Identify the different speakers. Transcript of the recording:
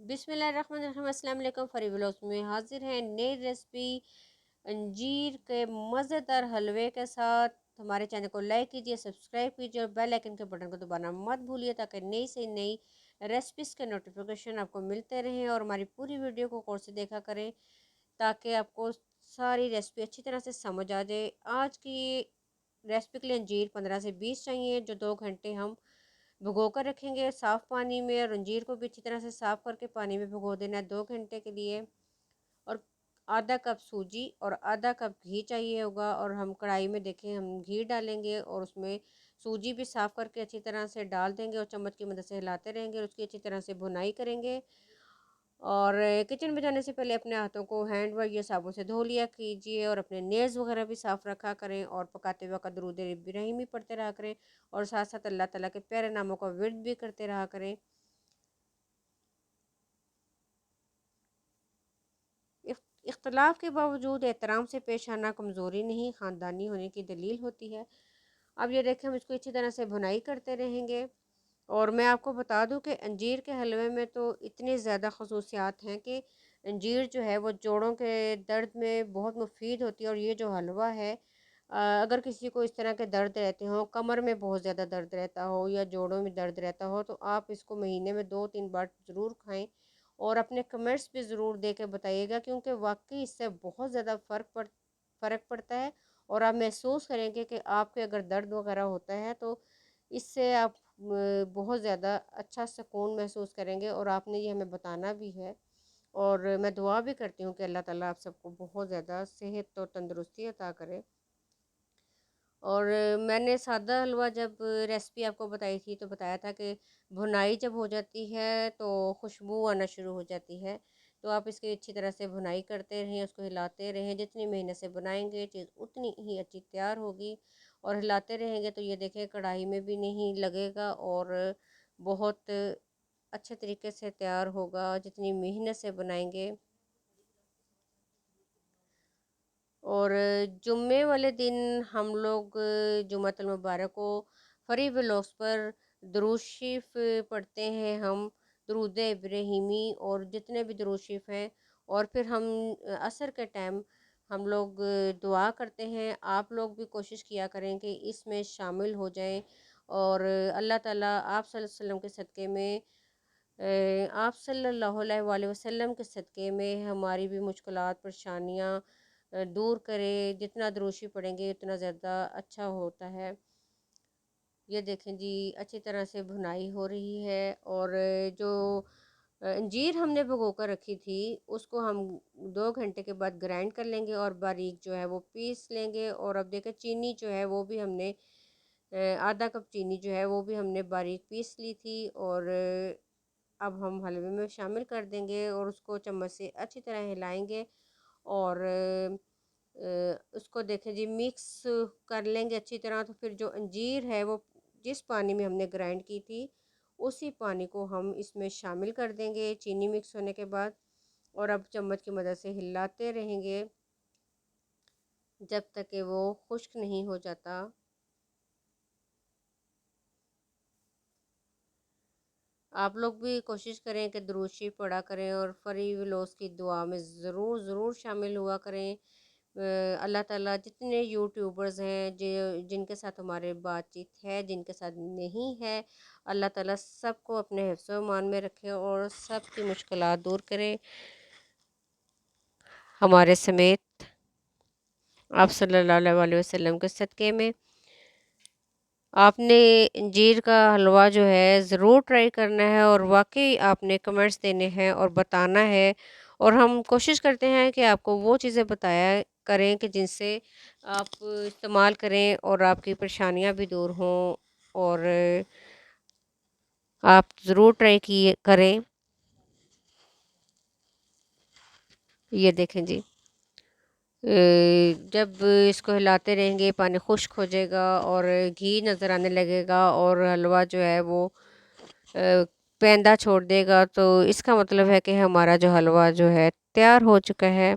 Speaker 1: बिस्मिल्लाहिर्रहमानिर्रहीम। अस्सलाम वालेकुम। फरी व्लॉग्स में हाजिर हैं नई रेसिपी अंजीर के मज़ेदार हलवे के साथ। हमारे चैनल को लाइक कीजिए, सब्सक्राइब कीजिए और बेल आइकन के बटन को दबाना मत भूलिए ताकि नई से नई रेसिपीज़ के नोटिफिकेशन आपको मिलते रहें। और हमारी पूरी वीडियो को गौर से देखा करें ताकि आपको सारी रेसिपी अच्छी तरह से समझ आ जाए। आज की रेसिपी के लिए अंजीर 15 से 20 चाहिए, जो 2 घंटे हम भिगो कर रखेंगे साफ़ पानी में। और अंजीर को भी अच्छी तरह से साफ़ करके पानी में भिगो देना है 2 घंटे के लिए। और आधा कप सूजी और आधा कप घी चाहिए होगा। और हम कढ़ाई में देखें हम घी डालेंगे और उसमें सूजी भी साफ़ करके अच्छी तरह से डाल देंगे और चम्मच की मदद से हिलाते रहेंगे और उसकी अच्छी तरह से भुनाई करेंगे। और किचन में जाने से पहले अपने हाथों को हैंड वाश या साबुन से धो लिया कीजिए और अपने नेल्स वगैरह भी साफ़ रखा करें। और पकाते वक्त दरूद इब्राहिमी पढ़ते रहा करें और साथ साथ अल्लाह ताला के प्यारे नामों का विर्द भी करते रहा करें। इख्तलाफ के बावजूद एहतराम से पेश आना कमज़ोरी नहीं, ख़ानदानी होने की दलील होती है। अब ये देखें हम इसको अच्छी तरह से भुनाई करते रहेंगे। और मैं आपको बता दूं कि अंजीर के हलवे में तो इतनी ज़्यादा खसूसियात हैं कि अंजीर जो है वो जोड़ों के दर्द में बहुत मुफीद होती है। और ये जो हलवा है, अगर किसी को इस तरह के दर्द रहते हों, कमर में बहुत ज़्यादा दर्द रहता हो या जोड़ों में दर्द रहता हो, तो आप इसको महीने में 2-3 बार ज़रूर खाएं। और अपने कमेंट्स भी ज़रूर दे के बताइएगा, क्योंकि वाकई इससे बहुत ज़्यादा फ़र्क पड़ता है। और आप महसूस करेंगे कि आपके अगर दर्द वगैरह होता है तो इससे आप बहुत ज़्यादा अच्छा सुकून महसूस करेंगे। और आपने ये हमें बताना भी है। और मैं दुआ भी करती हूँ कि अल्लाह ताला आप सबको बहुत ज़्यादा सेहत और तंदुरुस्ती अता करे। और मैंने सादा हलवा जब रेसिपी आपको बताई थी तो बताया था कि भुनाई जब हो जाती है तो खुशबू आना शुरू हो जाती है। तो आप इसकी अच्छी तरह से भुनाई करते रहें, उसको हिलाते रहें। जितनी मेहनत से बनाएंगे चीज़ उतनी ही अच्छी तैयार होगी। और हिलाते रहेंगे तो ये देखें कढ़ाई में भी नहीं लगेगा और बहुत अच्छे तरीके से तैयार होगा जितनी मेहनत से बनाएंगे। और जुम्मे वाले दिन हम लोग जुम्मतुल मुबारक को फरी व्लॉग्स पर दुरूद शरीफ पढ़ते हैं हम, दुरूद इब्राहिमी और जितने भी दुरूद शरीफ हैं। और फिर हम असर के टाइम हम लोग दुआ करते हैं। आप लोग भी कोशिश किया करें कि इसमें शामिल हो जाएं। और अल्लाह ताला आप सल्लल्लाहु अलैहि वसल्लम के सदक़े में आप सल्लल्लाहु अलैहि वसल्लम के सदक़े में हमारी भी मुश्किलात परेशानियाँ दूर करे। जितना दुरूद पढ़ेंगे उतना ज़्यादा अच्छा होता है। ये देखें जी अच्छी तरह से भुनाई हो रही है। और जो अंजीर हमने भिगो कर रखी थी उसको हम 2 घंटे के बाद ग्राइंड कर लेंगे और बारीक जो है वो पीस लेंगे। और अब देखें चीनी जो है वो भी हमने आधा कप चीनी जो है वो भी हमने बारीक पीस ली थी। और अब हम हलवे में शामिल कर देंगे और उसको चम्मच से अच्छी तरह हिलाएंगे। और उसको देखें जी मिक्स कर लेंगे अच्छी तरह। तो फिर जो अंजीर है वो जिस पानी में हमने ग्राइंड की थी उसी पानी को हम इसमें शामिल कर देंगे चीनी मिक्स होने के बाद। और अब चम्मच की मदद से हिलाते रहेंगे जब तक कि वो खुश्क नहीं हो जाता। आप लोग भी कोशिश करें कि दुरूद शरीफ पढ़ा करें और फरी व्लॉग्स की दुआ में ज़रूर ज़रूर शामिल हुआ करें। अल्लाह ताला जितने यूट्यूबर्स हैं जिनके साथ हमारे बातचीत है, जिनके साथ नहीं है, अल्लाह ताला सबको अपने हिफ्ज़ व ईमान में रखे और सब की मुश्किलात दूर करे हमारे समेत। आप सल्लल्लाहु अलैहि वसल्लम के सदक़े में आपने अंजीर का हलवा जो है ज़रूर ट्राई करना है और वाकई आपने कमेंट्स देने हैं और बताना है। और हम कोशिश करते हैं कि आपको वो चीज़ें बताया करें कि जिनसे आप इस्तेमाल करें और आपकी परेशानियां भी दूर हों। और आप ज़रूर ट्राई किए करें। ये देखें जी जब इसको हिलाते रहेंगे पानी खुश्क हो जाएगा और घी नज़र आने लगेगा और हलवा जो है वो पेंदा छोड़ देगा, तो इसका मतलब है कि हमारा जो हलवा जो है तैयार हो चुका है।